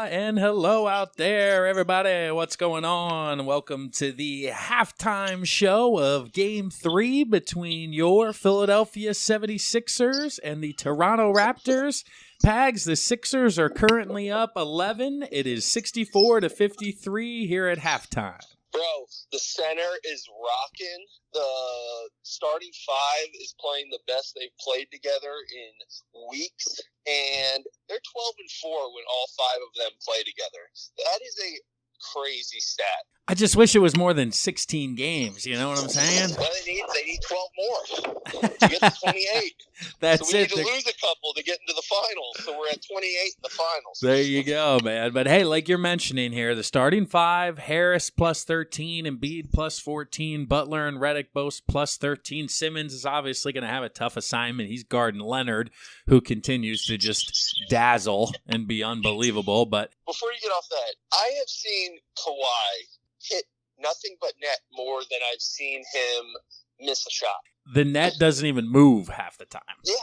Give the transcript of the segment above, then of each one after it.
and hello out there, everybody. What's going on? Welcome to the halftime show of Game 3 between your Philadelphia 76ers and the Toronto Raptors. Pags, the Sixers are currently up 11. It is 64-53 here at halftime. Bro, the center is rocking. The starting five is playing the best they've played together in weeks. And they're 12-4 when all five of them play together. That is a crazy stat. I just wish it was more than 16 games. You know what I'm saying? Well, they need 12 more to get to 28. That's so we it. need to lose a couple to get into the finals. So we're at 28 in the finals. There you go, man. But hey, like you're mentioning here, the starting five, Harris plus 13, Embiid plus 14, Butler and Redick both plus 13. Simmons is obviously going to have a tough assignment. He's guarding Leonard, who continues to just dazzle and be unbelievable. But before you get off that, I have seen Kawhi hit nothing but net more than I've seen him miss a shot. The net doesn't even move half the time. Yeah.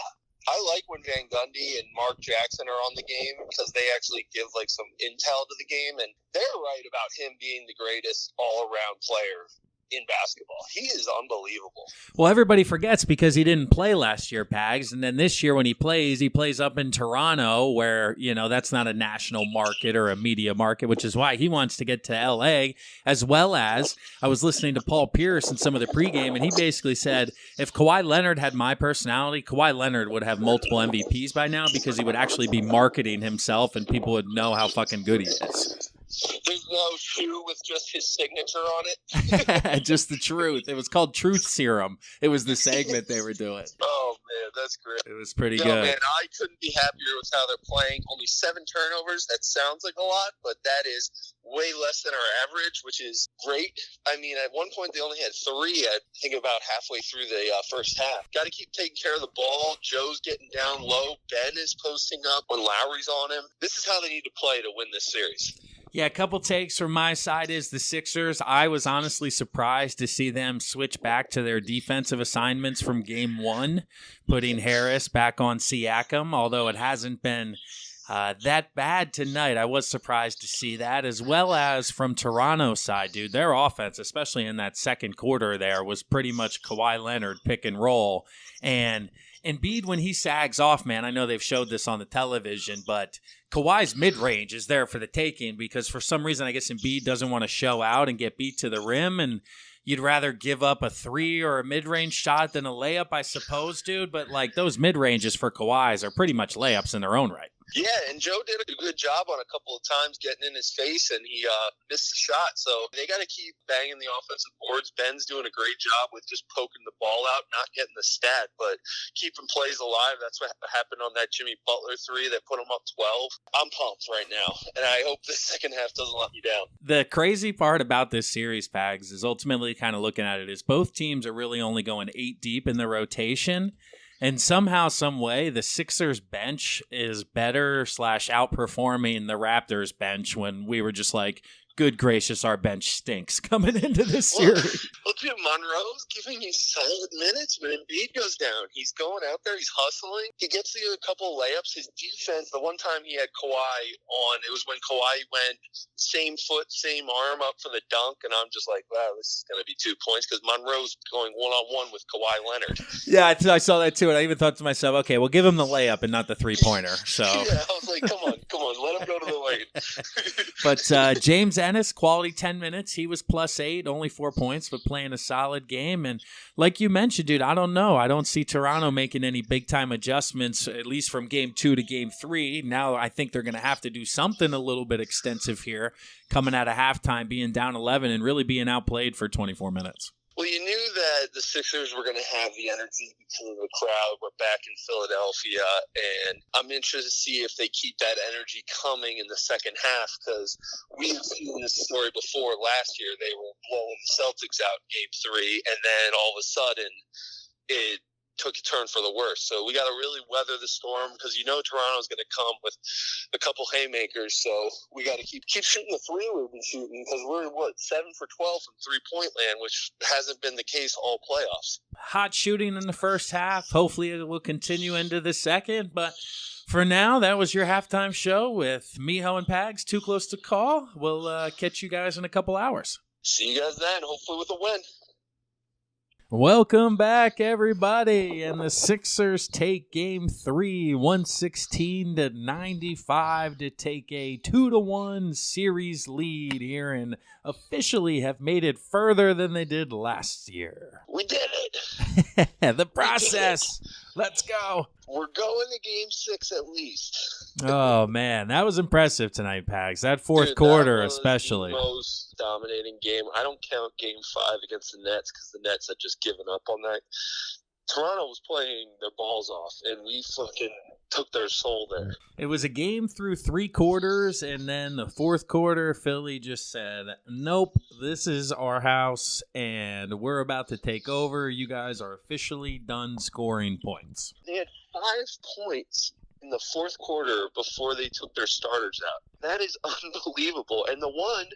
I like when Van Gundy and Mark Jackson are on the game because they actually give like some intel to the game, and they're right about him being the greatest all-around player in basketball. He is unbelievable. Well, everybody forgets because he didn't play last year, Pags, and then this year when he plays up in Toronto where, you know, that's not a national market or a media market, which is why he wants to get to L.A., as well as I was listening to Paul Pierce in some of the pregame, and he basically said if Kawhi Leonard had my personality, Kawhi Leonard would have multiple MVPs by now because he would actually be marketing himself and people would know how fucking good he is. There's no shoe with just his signature on it. Just the truth. It was called Truth Serum. It was the segment they were doing. Oh, man, that's great. It was pretty good. Man, I couldn't be happier with how they're playing. Only 7 turnovers. That sounds like a lot, but that is way less than our average, which is great. I mean, at one point they only had 3, I think about halfway through the first half. Got to keep taking care of the ball. Joe's getting down low. Ben is posting up when Lowry's on him. This is how they need to play to win this series. Yeah, a couple takes from my side is the Sixers. I was honestly surprised to see them switch back to their defensive assignments from Game 1, putting Harris back on Siakam, although it hasn't been that bad tonight. I was surprised to see that, as well as from Toronto's side, dude. Their offense, especially in that second quarter there, was pretty much Kawhi Leonard pick and roll. And Embiid, when he sags off, man, I know they've showed this on the television, but Kawhi's mid-range is there for the taking because for some reason I guess Embiid doesn't want to show out and get beat to the rim, and you'd rather give up a 3 or a mid-range shot than a layup, I suppose, dude. But, like, those mid-ranges for Kawhi's are pretty much layups in their own right. Yeah, and Joe did a good job on a couple of times getting in his face, and he missed the shot. So they got to keep banging the offensive boards. Ben's doing a great job with just poking the ball out, not getting the stat, but keeping plays alive. That's what happened on that Jimmy Butler 3 that put him up 12. I'm pumped right now, and I hope the second half doesn't let me down. The crazy part about this series, Pags, is ultimately kind of looking at it is both teams are really only going 8 deep in the rotation. And somehow, some way, the Sixers bench is better / outperforming the Raptors bench when we were just like, good gracious, our bench stinks coming into this series. Look at Monroe's giving you solid minutes when Embiid goes down. He's going out there. He's hustling. He gets you a couple layups. His defense, the one time he had Kawhi on, it was when Kawhi went same foot, same arm up for the dunk, and I'm just like, wow, this is going to be 2 points because Monroe's going one-on-one with Kawhi Leonard. Yeah, I saw that too, and I even thought to myself, okay, we'll give him the layup and not the three-pointer. So yeah, I was like, come on, let him go to the lane. But James Ennis, quality 10 minutes. He was +8, only 4 points, but playing a solid game. And like you mentioned, dude, I don't know. I don't see Toronto making any big-time adjustments, at least from Game 2 to Game 3. Now I think they're going to have to do something a little bit extensive here, coming out of halftime, being down 11 and really being outplayed for 24 minutes. Well, you knew that the Sixers were going to have the energy because of the crowd. We're back in Philadelphia, and I'm interested to see if they keep that energy coming in the second half because we've seen this story before. Last year, they were blowing the Celtics out in Game 3, and then all of a sudden, it took a turn for the worse. So we got to really weather the storm because Toronto's going to come with a couple haymakers. So we got to keep shooting the three we've been shooting because we're 7 for 12 from 3-point land, which hasn't been the case all playoffs. Hot shooting in the first half. Hopefully it will continue into the second. But for now, that was your halftime show with Miho and Pags. Too close to call. We'll catch you guys in a couple hours. See you guys then, hopefully with a win. Welcome back, everybody. And the Sixers take Game 3, 116-95 to take a 2-1 series lead here and officially have made it further than they did last year. We did it. The process. Let's go. We're going to Game 6 at least. Oh, man. That was impressive tonight, Pags. That fourth quarter especially. The most dominating game. I don't count Game 5 against the Nets because the Nets had just given up on that. Toronto was playing their balls off, and we fucking took their soul there. It was a game through 3 quarters, and then the fourth quarter, Philly just said, nope, this is our house, and we're about to take over. You guys are officially done scoring points. They had 5 points in the fourth quarter before they took their starters out. That is unbelievable. And the one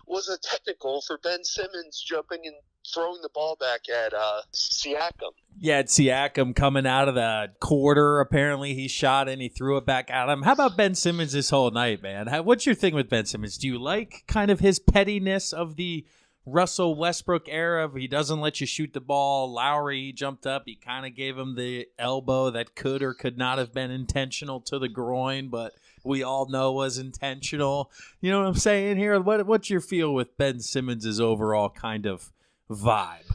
was a technical for Ben Simmons jumping and throwing the ball back at Siakam. Yeah, it's Siakam coming out of the quarter. Apparently he shot and he threw it back at him. How about Ben Simmons this whole night, man? What's your thing with Ben Simmons? Do you like kind of his pettiness of the Russell Westbrook era? He doesn't let you shoot the ball. Lowry, he jumped up. He kind of gave him the elbow that could or could not have been intentional to the groin, but we all know was intentional. You know what I'm saying here? What's your feel with Ben Simmons' overall kind of vibe?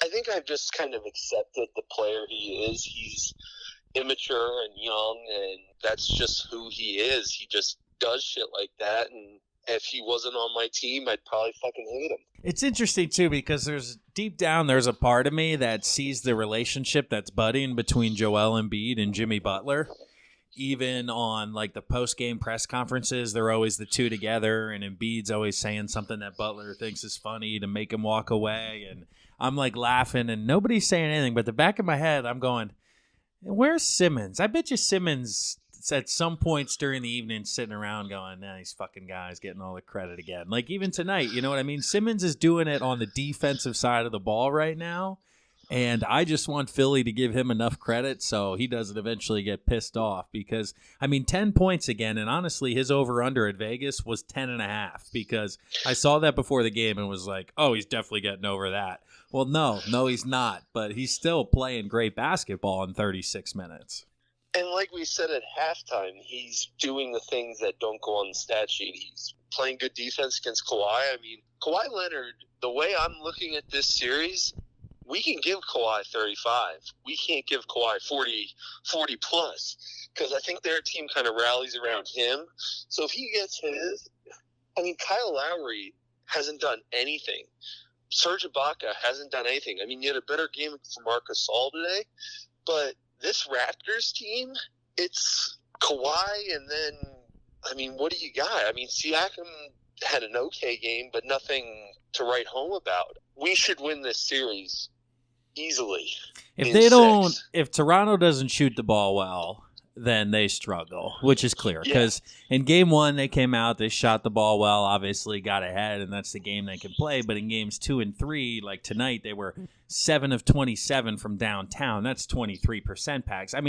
I think I've just kind of accepted the player he is. He's immature and young, and that's just who he is. He just does shit like that, and if he wasn't on my team, I'd probably fucking hate him. It's interesting, too, because deep down, there's a part of me that sees the relationship that's budding between Joel Embiid and Jimmy Butler. Even on, like, the post-game press conferences, they're always the two together, and Embiid's always saying something that Butler thinks is funny to make him walk away, and I'm, like, laughing, and nobody's saying anything, but the back of my head, I'm going, where's Simmons? I bet you Simmons at some points during the evening sitting around going, nah, these fucking guys getting all the credit again. Like, even tonight, you know what I mean? Simmons is doing it on the defensive side of the ball right now, and I just want Philly to give him enough credit so he doesn't eventually get pissed off because, 10 points again, and honestly, his over-under at Vegas was 10.5 because I saw that before the game and was like, oh, he's definitely getting over that. Well, no, he's not, but he's still playing great basketball in 36 minutes. And like we said at halftime, he's doing the things that don't go on the stat sheet. He's playing good defense against Kawhi. Kawhi Leonard, the way I'm looking at this series, we can give Kawhi 35. We can't give Kawhi 40 plus because I think their team kind of rallies around him. So if he gets his, Kyle Lowry hasn't done anything. Serge Ibaka hasn't done anything. You had a better game for Marc Gasol today, but this Raptors team, it's Kawhi, and then, what do you got? Siakam had an okay game, but nothing to write home about. We should win this series easily. If Toronto doesn't shoot the ball well, then they struggle, which is clear. Because in Game 1, they came out, they shot the ball well, obviously got ahead, and that's the game they can play. But in Games 2 and 3, like tonight, they were 7 of 27 from downtown. That's 23% packs. I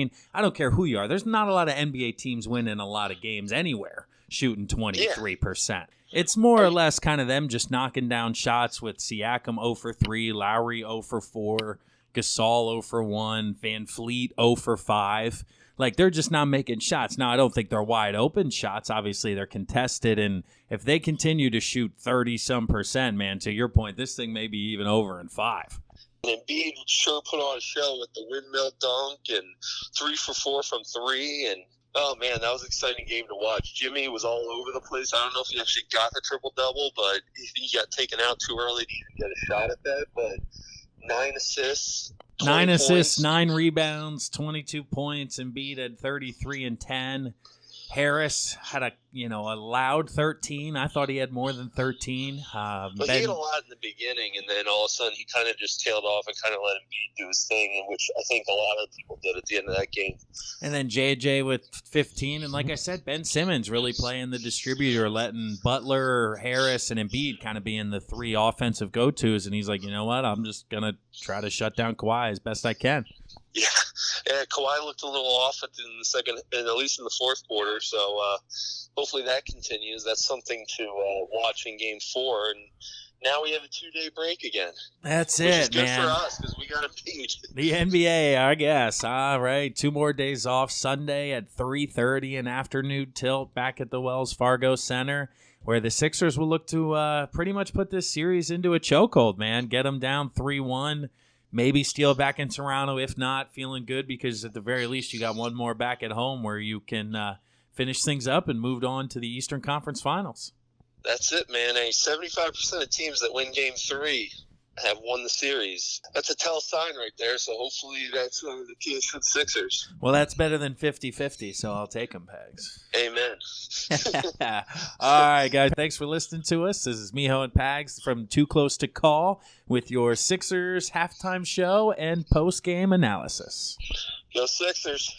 don't care who you are. There's not a lot of NBA teams winning a lot of games anywhere shooting 23%. Yeah. It's more or less kind of them just knocking down shots with Siakam 0 for 3, Lowry 0 for 4, Gasol 0 for 1, Van Fleet 0 for 5. Like, they're just not making shots. Now, I don't think they're wide open shots. Obviously, they're contested. And if they continue to shoot 30-some%, man, to your point, this thing may be even over in 5. And Embiid sure put on a show with the windmill dunk and 3 for 4 from 3. And, oh, man, that was an exciting game to watch. Jimmy was all over the place. I don't know if he actually got the triple-double, but he got taken out too early to even get a shot at that. But 9 assists. 9 assists, 9 rebounds, 22 points. Embiid had 33 and 10. Harris had a loud 13. I thought he had more than 13. But he had a lot in the beginning, and then all of a sudden he kind of just tailed off and kind of let Embiid do his thing, which I think a lot of people did at the end of that game. And then JJ with 15. And like I said, Ben Simmons really playing the distributor, letting Butler, Harris, and Embiid kind of being the three offensive go-tos. And he's like, you know what? I'm just going to try to shut down Kawhi as best I can. Yeah, Kawhi looked a little off at least in the fourth quarter. So hopefully that continues. That's something to watch in Game 4. And now we have a 2-day break again. That's which is good man. for us because we got to beat the NBA, I guess. All right, 2 more days off. Sunday at 3:30, an afternoon tilt back at the Wells Fargo Center, where the Sixers will look to pretty much put this series into a chokehold, man. Get them down 3-1. Maybe steal back in Toronto. If not, feeling good because at the very least you got one more back at home where you can finish things up and moved on to the Eastern Conference Finals. That's it, man. 75% of teams that win Game 3 have won the series. That's a tell sign right there, so hopefully that's the case for the Sixers. Well, that's better than 50-50, so I'll take them, Pags. Amen. All right, guys. Thanks for listening to us. This is Miho and Pags from Too Close to Call with your Sixers halftime show and post-game analysis. Go Sixers.